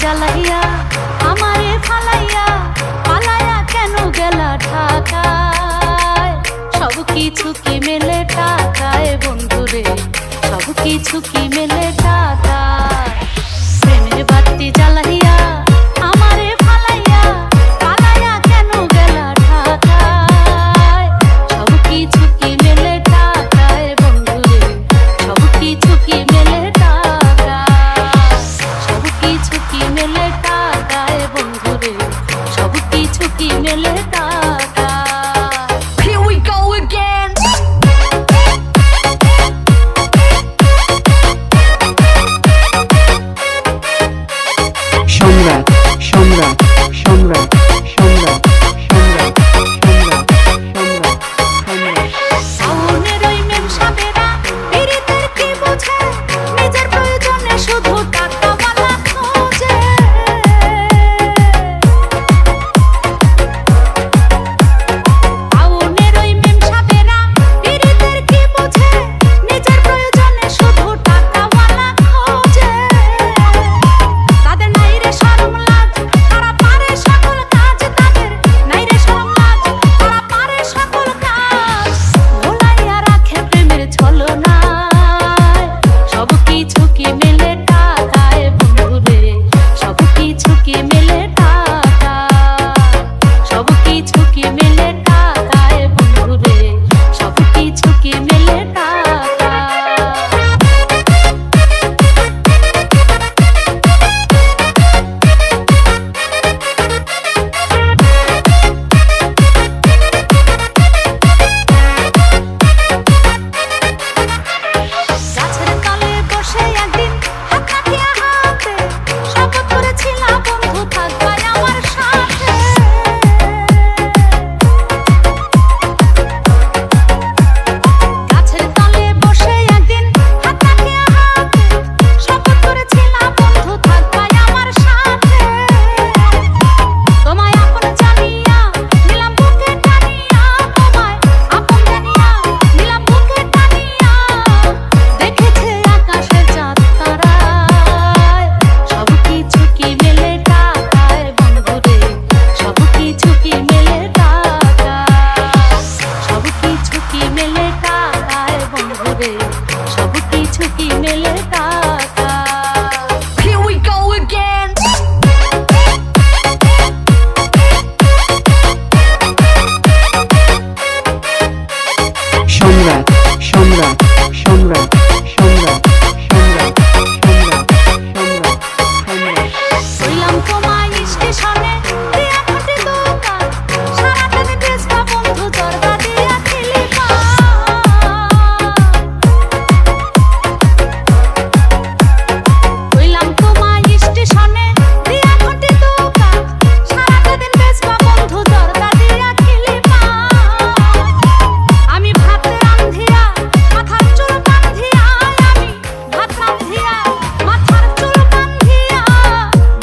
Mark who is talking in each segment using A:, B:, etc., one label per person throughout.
A: জ্বালাইয়া আমারে ফালাইয়া পালাইয়া কেন গেলা ঢাকায় সব কিছু কি মেলে টাকায় বন্ধুরে সব কিছু কি মেলে টাকায় প্রেমের বাতি জ্বালাইয়া আমারে ফালাইয়া পালাইয়া কেন গেলা ঢাকায় সব কিছু কি মেলে টাকায় বন্ধুরে সব কিছু কি মেলে টাকায় সব কিছু কি মেলে টাকায় বন্ধুরে সব কিছু কি মেলে টাকায়।
B: Here we go again.
C: সম্রাট সম্রাট সম্রাট সম্রাট সম্রাট সম্রাট সম্রাট সম্রাট
A: সাউনের ওই মেম সাবেরা পীড়িতের কি বোঝে নিজের প্রয়োজনে শুধু টাকাওয়ালা খোঁজে সাউনের ওই মেম সাবেরা পীড়িতের কি বোঝে নিজের প্রয়োজনে শুধু টাকাওয়ালা খোঁজে তাদের নাই রে শরম লাজ তারা পারে সকল কাজ তাদের নাই রে শরম লাজ তারা পারে সকল কাজ ভোলাইয়া রাখে প্রেমের ছলনায় সব কিছু কি মেলে টাকায় বন্ধুরে সব কিছু কি মেলে টাকায় সব কিছু কি মেলে টাকায় বন্ধুরে সব কিছু কি মেলে টাকায়। গাছের তলে বসে একদিন হাত রাখিয়া হাতে শপথ করেছিলাম বন্ধু থাকবাই আমার সাথে গাছের তলে বসে একদিন হাত রাখিয়া হাতে শপথ করেছিলাম বন্ধু থাকবাই আমার সাথে তোমায় আপন জানিয়া নিলাম বুকে টানিয়া তোমায় আপন জানিয়া নিলাম বুকে টানিয়া দেখেছে আকাশের চাঁদ তারায় সব কিছু কি মেলে টাকায় বন্ধুরে সব কিছু কি মেলে টাকায় সব কিছু কি মেলে টাকায় বন্ধুরে সব কিছু কি মেলে টাকায়।
B: Here we go again.
C: সম্রাট সম্রাট সম্রাট সম্রাট সম্রাট সম্রাট সম্রাট সম্রাট
A: হইলাম তোমায় স্টেশনে দিয়া ঘটে দোকান সারাদিন বেচবা বন্ধু জর্দা দিয়া খেলি হইলাম তোমায় স্টেশনে দিয়া ঘটে দোকান সারাদিন বেচবা বন্ধু জর্দা দিয়া খেলি আমি ভাত রান্ধিয়া মাথার চুল বাঁধিয়া আমি ভাত রান্ধিয়া মাথার চুল বাঁধিয়া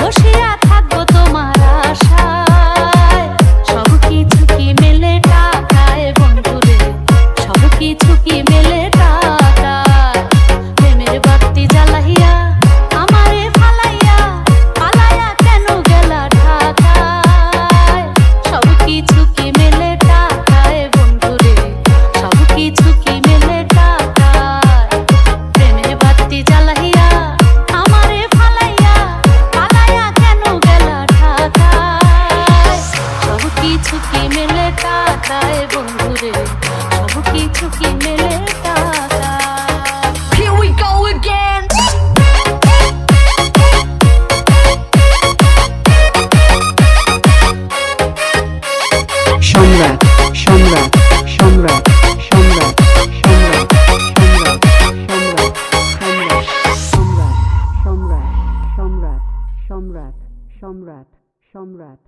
A: বসিয়া থাকবো তোমার আশায় সব কিছু কি মেলে টাকায় বন্ধুরে সব কিছু কি মেলে টাকায় প্রেমের বাতি জ্বালাইয়া আমারে ফালাইয়া পালাইয়া কেন গেলা ঢাকায় সব কিছু কি মেলে টাকায় বন্ধুরে সব কিছু কি মেলে টাকায় প্রেমের বাতি জ্বালাইয়া আমারে ফালাইয়া পালাইয়া কেন গেলা ঢাকায় সব কিছু কি মেলে টাকায় বন্ধুরে সব কিছু কি মেলে টাকায়।
B: Here we go again.
C: সম্রাট সম্রাট সম্রাট সম্রাট সম্রাট সম্রাট সম্রাট সম্রাট সম্রাট সম্রাট সম্রাট সম্রাট সম্রাট